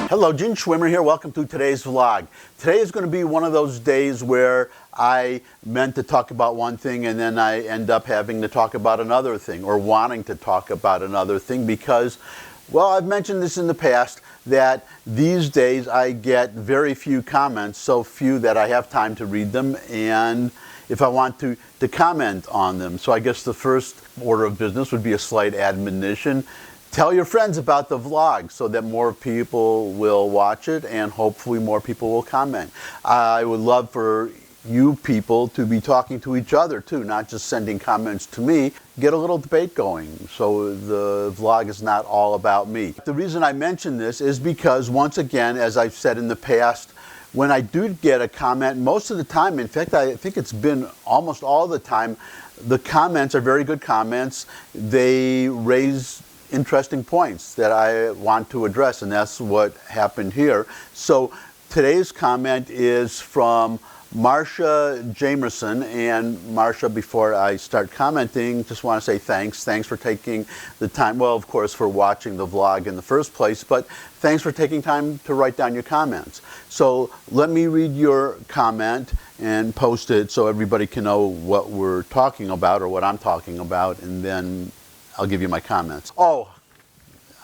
Hello, Gene Schwimmer here. Welcome to today's vlog. Today is going to be one of those days where I meant to talk about one thing and then I end up having to talk about another thing, or wanting to talk about another thing because, well, I've mentioned this in the past that these days I get very few comments, so few that I have time to read them, and if I want to comment on them. So I guess the first order of business would be a slight admonition. Tell your friends about the vlog so that more people will watch it and hopefully more people will comment. I would love for you people to be talking to each other too, not just sending comments to me. Get a little debate going so the vlog is not all about me. The reason I mention this is because, once again, as I've said in the past, when I do get a comment, most of the time, in fact I think it's been almost all the time, the comments are very good comments. They raise interesting points that I want to address, and that's what happened here. So today's comment is from Marcia Jamerson, and Marcia, before I start commenting, just want to say thanks. Thanks for taking the time, well, of course, for watching the vlog in the first place, but thanks for taking time to write down your comments. So let me read your comment and post it so everybody can know what we're talking about or what I'm talking about, and then I'll give you my comments. Oh,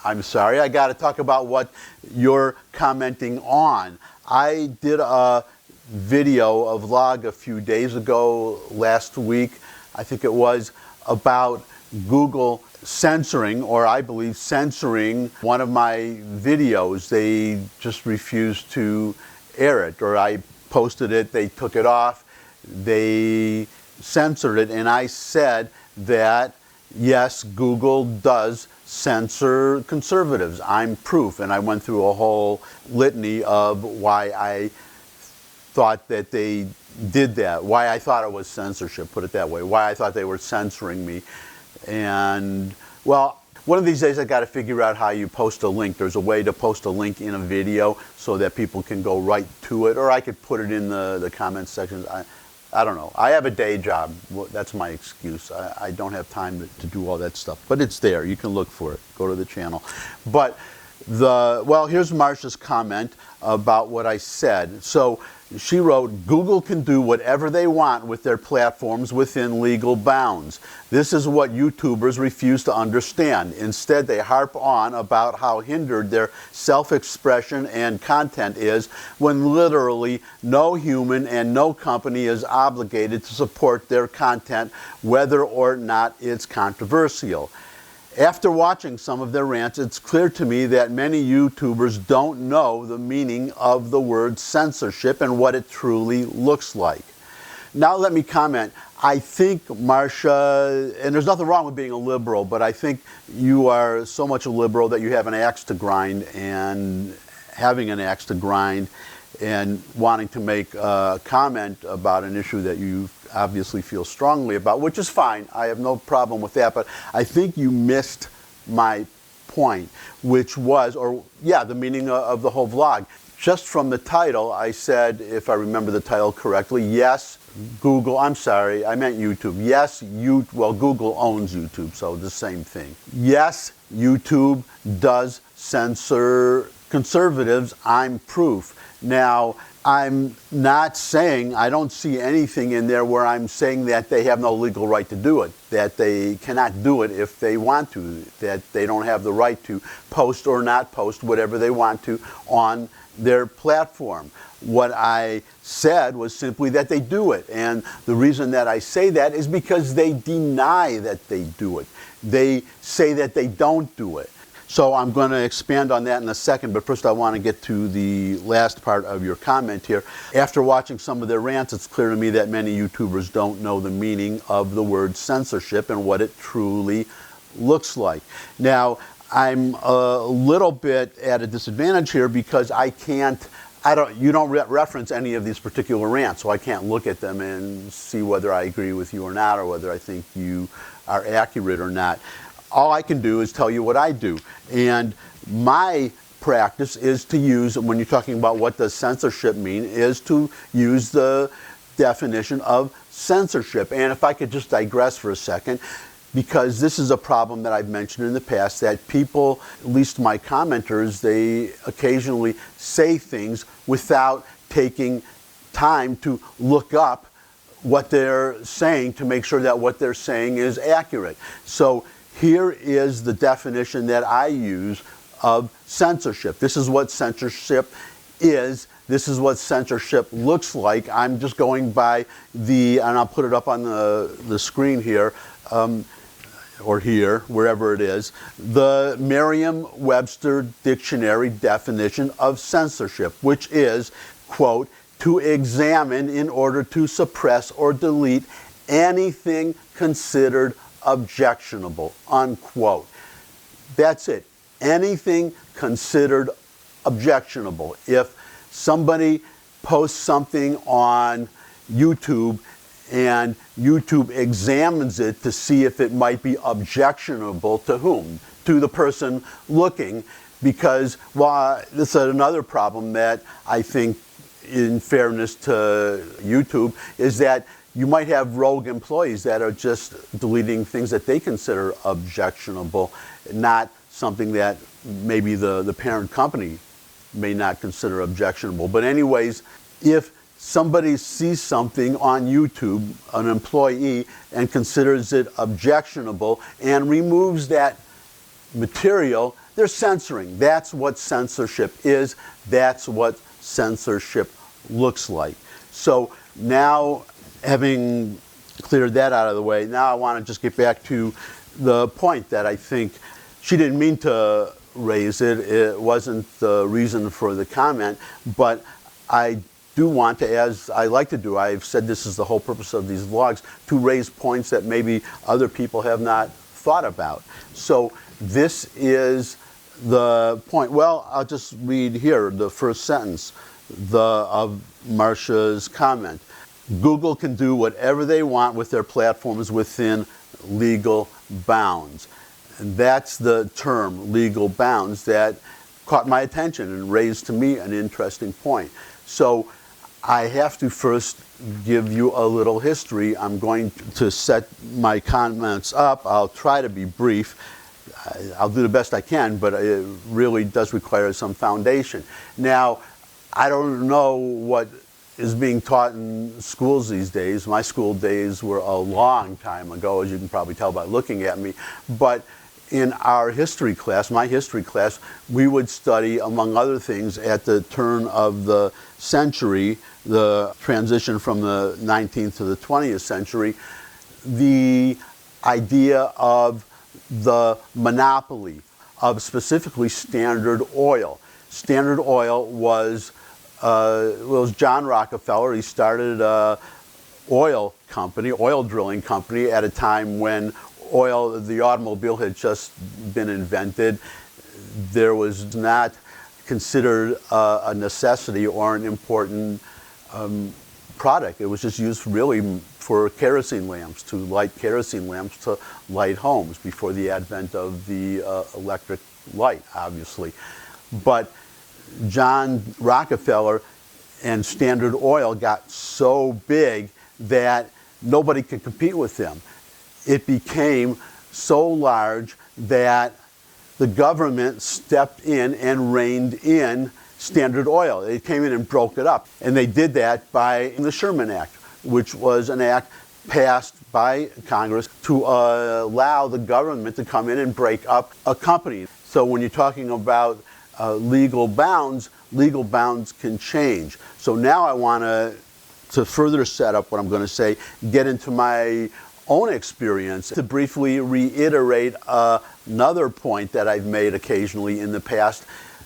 I'm sorry, I got to talk about what you're commenting on. I did a video, a vlog a few days ago, last week, I think it was, about Google censoring, or I believe censoring, one of my videos. They just refused to air it, or I posted it, they took it off, they censored it, and I said that yes, Google does censor conservatives. I'm proof. And I went through a whole litany of why I thought that they did that, why I thought it was censorship, put it that way, why I thought they were censoring me. And, well, one of these days I got to figure out how you post a link. There's a way to post a link in a video so that people can go right to it, or I could put it in the comments section. I don't know. I have a day job. That's my excuse. I don't have time to do all that stuff. But it's there. You can look for it. Go to the channel. But well, here's Marcia's comment about what I said. So she wrote, Google can do whatever they want with their platforms within legal bounds. This is what YouTubers refuse to understand. Instead, they harp on about how hindered their self-expression and content is, when literally no human and no company is obligated to support their content, whether or not it's controversial. After watching some of their rants, it's clear to me that many YouTubers don't know the meaning of the word censorship and what it truly looks like. Now let me comment. I think, Marcia, and there's nothing wrong with being a liberal, but I think you are so much a liberal that you have an axe to grind, and having an axe to grind and wanting to make a comment about an issue that you obviously feel strongly about, which is fine. I have no problem with that, but I think you missed my point, which was, or yeah, the meaning of the whole vlog. Just from the title, I said, if I remember the title correctly, yes, Google, I'm sorry, I meant YouTube. Yes, well, Google owns YouTube, so the same thing. Yes, YouTube does censor conservatives. I'm proof. Now, I'm not saying, I don't see anything in there where I'm saying that they have no legal right to do it, that they cannot do it if they want to, that they don't have the right to post or not post whatever they want to on their platform. What I said was simply that they do it, and the reason that I say that is because they deny that they do it. They say that they don't do it. So I'm going to expand on that in a second, but first I want to get to the last part of your comment here. After watching some of their rants, it's clear to me that many YouTubers don't know the meaning of the word censorship and what it truly looks like. Now, I'm a little bit at a disadvantage here because you don't reference any of these particular rants, so I can't look at them and see whether I agree with you or not, or whether I think you are accurate or not. All I can do is tell you what I do. And my practice is to use, when you're talking about what does censorship mean, is to use the definition of censorship. And if I could just digress for a second, because this is a problem that I've mentioned in the past, that people, at least my commenters, they occasionally say things without taking time to look up what they're saying to make sure that what they're saying is accurate. So here is the definition that I use of censorship. This is what censorship is. This is what censorship looks like. I'm just going by and I'll put it up on the screen here, or here, wherever it is, the Merriam-Webster dictionary definition of censorship, which is, quote, to examine in order to suppress or delete anything considered objectionable, unquote. That's it. Anything considered objectionable. If somebody posts something on YouTube and YouTube examines it to see if it might be objectionable to whom? To the person looking, because, well, this is another problem that I think, in fairness to YouTube, is that you might have rogue employees that are just deleting things that they consider objectionable, not something that maybe the parent company may not consider objectionable. But anyways, if somebody sees something on YouTube, an employee, and considers it objectionable and removes that material, they're censoring. That's what censorship is. That's what censorship looks like. So now, having cleared that out of the way, now I want to just get back to the point that I think she didn't mean to raise it. It wasn't the reason for the comment, but I do want to, as I like to do, I've said this is the whole purpose of these vlogs, to raise points that maybe other people have not thought about. So this is the point. Well, I'll just read here the first sentence of Marcia's comment. Google can do whatever they want with their platforms within legal bounds. And that's the term, legal bounds, that caught my attention and raised to me an interesting point. So I have to first give you a little history. I'm going to set my comments up. I'll try to be brief. I'll do the best I can, but it really does require some foundation. Now, I don't know what is being taught in schools these days. My school days were a long time ago, as you can probably tell by looking at me. But in our history class, my history class, we would study, among other things, at the turn of the century, the transition from the 19th to the 20th century, the idea of the monopoly of specifically Standard Oil. Standard Oil was John Rockefeller. He started an oil company, oil drilling company, at a time when the automobile had just been invented. There was not considered a necessity or an important product. It was just used really for kerosene lamps, to light kerosene lamps to light homes before the advent of the electric light, obviously. But John Rockefeller and Standard Oil got so big that nobody could compete with them. It became so large that the government stepped in and reined in Standard Oil. They came in and broke it up. And they did that by the Sherman Act, which was an act passed by Congress to allow the government to come in and break up a company. So when you're talking about legal bounds can change. So now I want to further set up what I'm going to say, get into my own experience, to briefly reiterate another point that I've made occasionally in the past.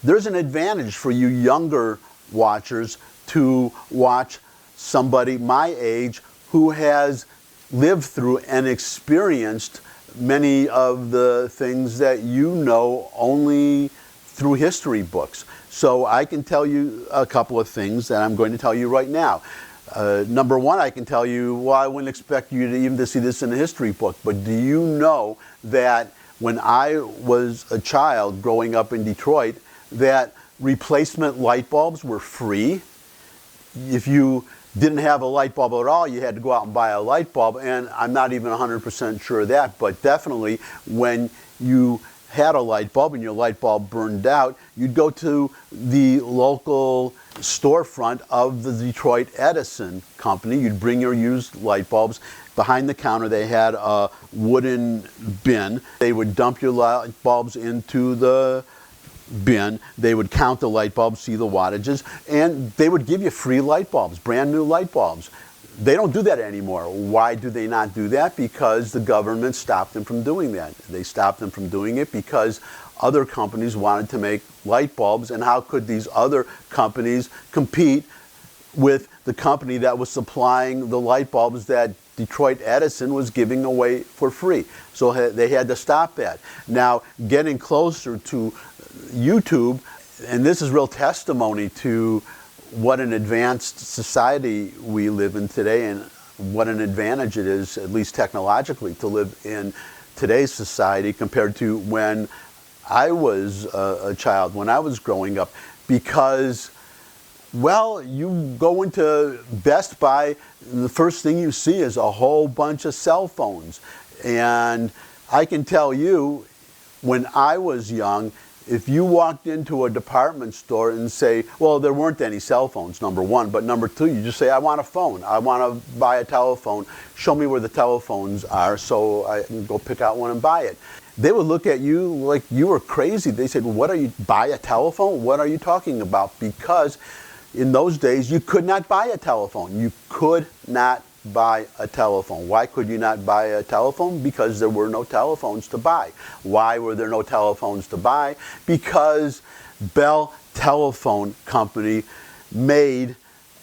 There's an advantage for you younger watchers to watch somebody my age who has lived through and experienced many of the things that you know only through history books. So I can tell you a couple of things that I'm going to tell you right now. Number one, I can tell you, well, I wouldn't expect you to even see this in a history book, but do you know that when I was a child growing up in Detroit, that replacement light bulbs were free? If you didn't have a light bulb at all, you had to go out and buy a light bulb. And I'm not even 100% sure of that, but definitely when you had a light bulb and your light bulb burned out, you'd go to the local storefront of the Detroit Edison company. You'd bring your used light bulbs. Behind the counter they had a wooden bin. They would dump your light bulbs into the bin. They would count the light bulbs, see the wattages, and they would give you free light bulbs, brand new light bulbs. They don't do that anymore. Why do they not do that? Because the government stopped them from doing that. They stopped them from doing it because other companies wanted to make light bulbs, and how could these other companies compete with the company that was supplying the light bulbs that Detroit Edison was giving away for free? So they had to stop that. Now, getting closer to YouTube, and this is real testimony to what an advanced society we live in today, and what an advantage it is, at least technologically, to live in today's society compared to when I was a child, when I was growing up. Because, well, you go into Best Buy, and the first thing you see is a whole bunch of cell phones. And I can tell you, when I was young, if you walked into a department store and say, well, there weren't any cell phones, number one, but number two, you just say, I want a phone. I want to buy a telephone. Show me where the telephones are so I can go pick out one and buy it. They would look at you like you were crazy. They said, what are you, buy a telephone? What are you talking about? Because in those days, you could not buy a telephone. You could not buy a telephone. Why could you not buy a telephone? Because there were no telephones to buy. Why were there no telephones to buy? Because Bell Telephone Company made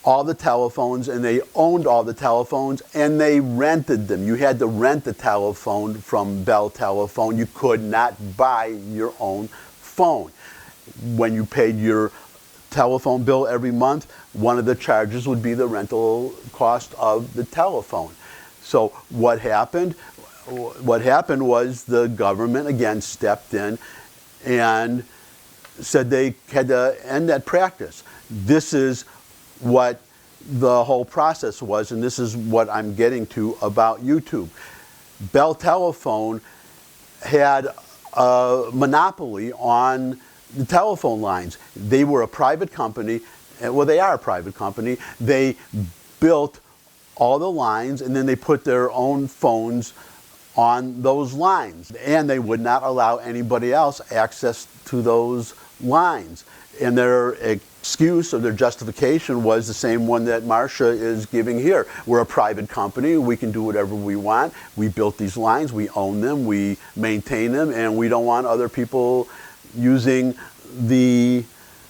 all the telephones, and they owned all the telephones, and they rented them. You had to rent the telephone from Bell Telephone. You could not buy your own phone. When you paid your telephone bill every month, one of the charges would be the rental cost of the telephone. So what happened? What happened was the government again stepped in and said they had to end that practice. This is what the whole process was, and this is what I'm getting to about YouTube. Bell Telephone had a monopoly on the telephone lines. They were a private company. Well, they are a private company. They built all the lines, and then they put their own phones on those lines. And they would not allow anybody else access to those lines. And their excuse or their justification was the same one that Marcia is giving here. We're a private company. We can do whatever we want. We built these lines. We own them. We maintain them. And we don't want other people using the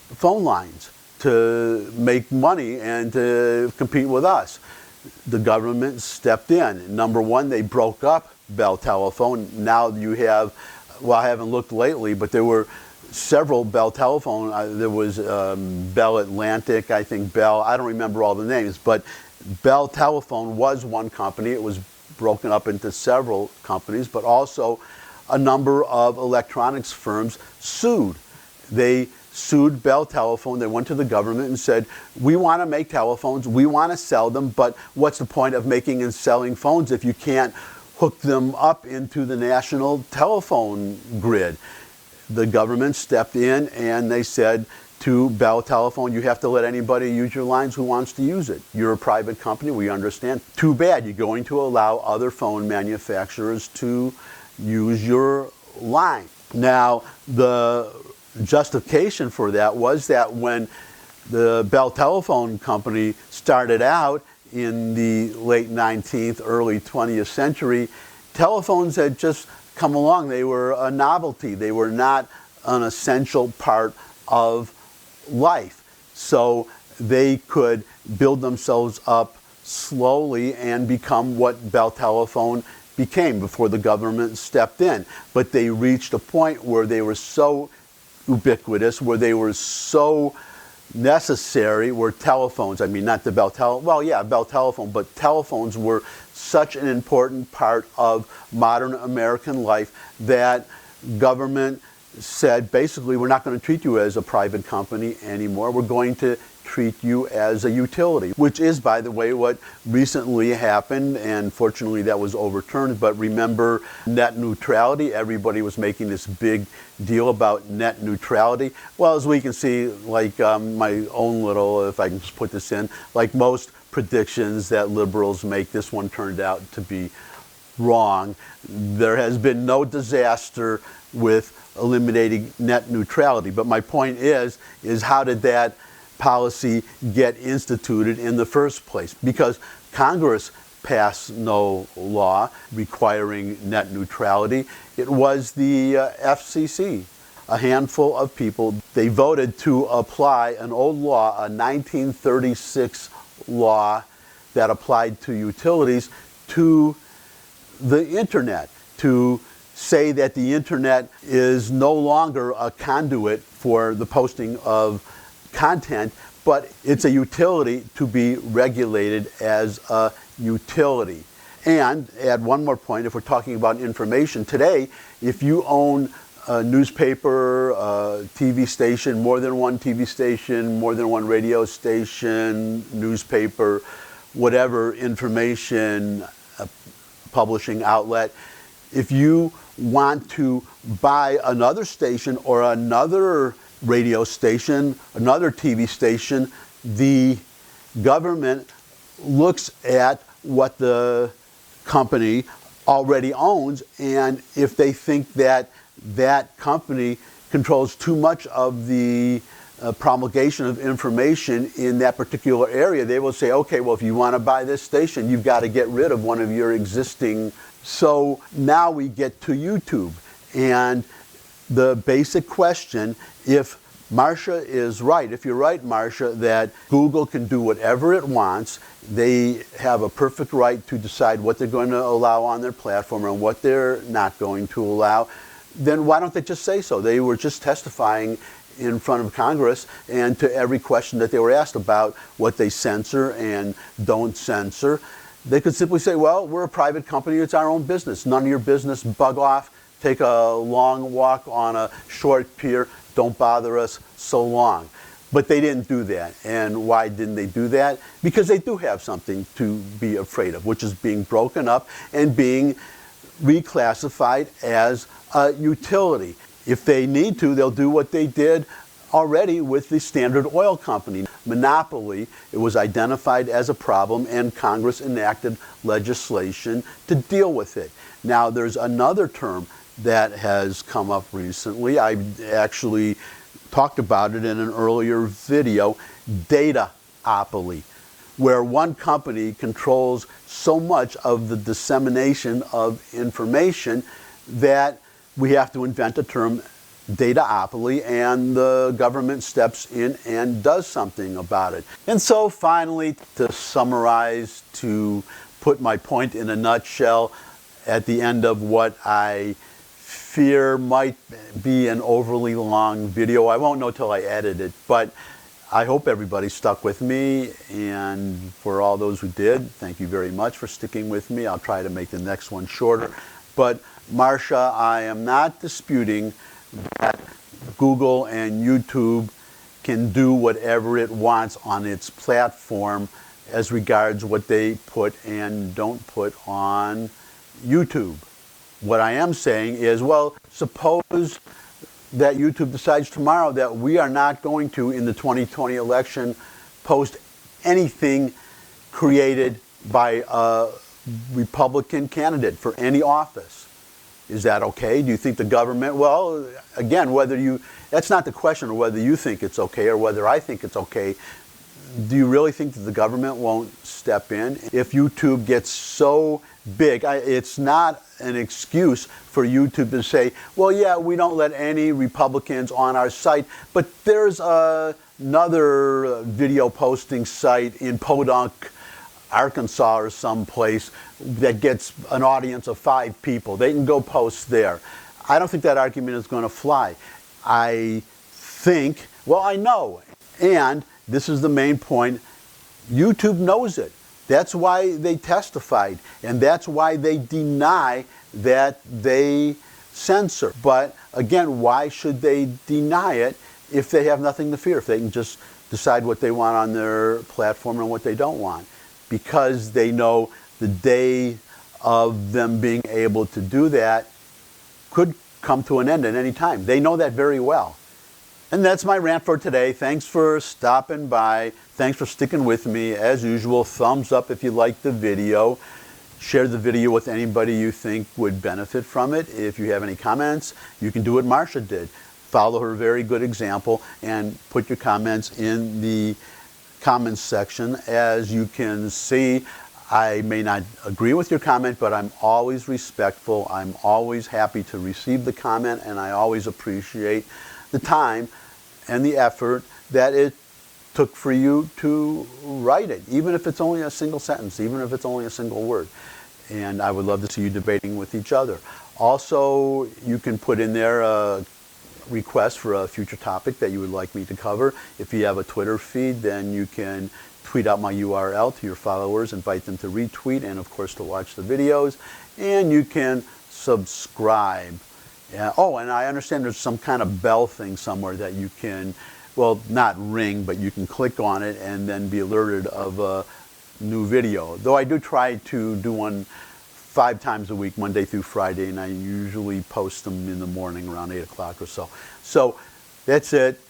phone lines to make money and to compete with us. The government stepped in. Number one, they broke up Bell Telephone. Now you have, well, I haven't looked lately, but there were several Bell Telephone. There was Bell Atlantic, I think Bell, I don't remember all the names, but Bell Telephone was one company. It was broken up into several companies, but also a number of electronics firms sued. They sued Bell Telephone. They went to the government and said, we want to make telephones, we want to sell them, but what's the point of making and selling phones if you can't hook them up into the national telephone grid? The government stepped in and they said to Bell Telephone, you have to let anybody use your lines who wants to use it. You're a private company, we understand. Too bad, you're going to allow other phone manufacturers to use your line. Now, the justification for that was that when the Bell Telephone Company started out in the late 19th, early 20th century, telephones had just come along. They were a novelty. They were not an essential part of life. So they could build themselves up slowly and become what Bell Telephone became before the government stepped in. But they reached a point where they were so ubiquitous, where they were so necessary, where telephones, I mean not the Bell Telephone, well yeah, Bell Telephone, but telephones were such an important part of modern American life that government said basically we're not going to treat you as a private company anymore. We're going to treat you as a utility, which is, by the way, what recently happened, and fortunately that was overturned. But remember net neutrality? Everybody was making this big deal about net neutrality. Well, as we can see, like my own little, if I can just put this in, like most predictions that liberals make, this one turned out to be wrong. There has been no disaster with eliminating net neutrality. But my point is how did that policy get instituted in the first place? Because Congress passed no law requiring net neutrality. It was the FCC. A handful of people, they voted to apply an old law, a 1936 law that applied to utilities, to the internet, to say that the internet is no longer a conduit for the posting of content, but it's a utility to be regulated as a utility. And add one more point, if we're talking about information, today, if you own a newspaper, a TV station, more than one TV station, more than one radio station, newspaper, whatever information publishing outlet, if you want to buy another station or another radio station, another TV station, the government looks at what the company already owns, and if they think that that company controls too much of the promulgation of information in that particular area, they will say, okay, well, if you want to buy this station, you've got to get rid of one of your existing. So now we get to YouTube. And the basic question, if Marcia is right, if you're right, Marcia, that Google can do whatever it wants, they have a perfect right to decide what they're going to allow on their platform and what they're not going to allow, then why don't they just say so? They were just testifying in front of Congress, and to every question that they were asked about what they censor and don't censor, they could simply say, well, we're a private company, it's our own business. None of your business, bug off, take a long walk on a short pier, don't bother us so long. But they didn't do that. And why didn't they do that? Because they do have something to be afraid of, which is being broken up and being reclassified as a utility. If they need to, they'll do what they did already with the Standard Oil Company. Monopoly, it was identified as a problem, and Congress enacted legislation to deal with it. Now, there's another term that has come up recently. I actually talked about it in an earlier video, dataopoly, where one company controls so much of the dissemination of information that we have to invent a term, dataopoly, and the government steps in and does something about it. And so finally, to summarize, to put my point in a nutshell, at the end of what I fear might be an overly long video, I won't know till I edit it, but I hope everybody stuck with me, and for all those who did, thank you very much for sticking with me. I'll try to make the next one shorter. But Marcia, I am not disputing that Google and YouTube can do whatever it wants on its platform as regards what they put and don't put on YouTube. What I am saying is, well, suppose that YouTube decides tomorrow that we are not going to, in the 2020 election, post anything created by a Republican candidate for any office. Is that okay? Do you think the government, well, again, that's not the question of whether you think it's okay or whether I think it's okay. Do you really think that the government won't step in? If YouTube gets so big, it's not an excuse for YouTube to say, well, yeah, we don't let any Republicans on our site, but there's another video posting site in Podunk, Arkansas or someplace that gets an audience of 5 people. They can go post there. I don't think that argument is going to fly. I think, well, I know, and this is the main point, YouTube knows it. That's why they testified, and that's why they deny that they censor. But again, why should they deny it if they have nothing to fear, if they can just decide what they want on their platform and what they don't want, because they know the day of them being able to do that could come to an end at any time. They know that very well. And that's my rant for today. Thanks for stopping by. Thanks for sticking with me. As usual, thumbs up if you liked the video. Share the video with anybody you think would benefit from it. If you have any comments, you can do what Marsha did. Follow her very good example and put your comments in the comments section. As you can see, I may not agree with your comment, but I'm always respectful. I'm always happy to receive the comment, and I always appreciate the time and the effort that it took for you to write it, even if it's only a single sentence, even if it's only a single word. And I would love to see you debating with each other. Also, you can put in there a request for a future topic that you would like me to cover. If you have a Twitter feed, then you can tweet out my URL to your followers, invite them to retweet, and of course to watch the videos. And you can subscribe. Oh, and I understand there's some kind of bell thing somewhere that you can, well, not ring, but you can click on it and then be alerted of a new video. Though I do try to do one 5 times a week, Monday through Friday, and I usually post them in the morning around 8 o'clock or so. So that's it.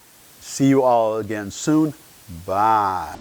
See you all again soon. Bye.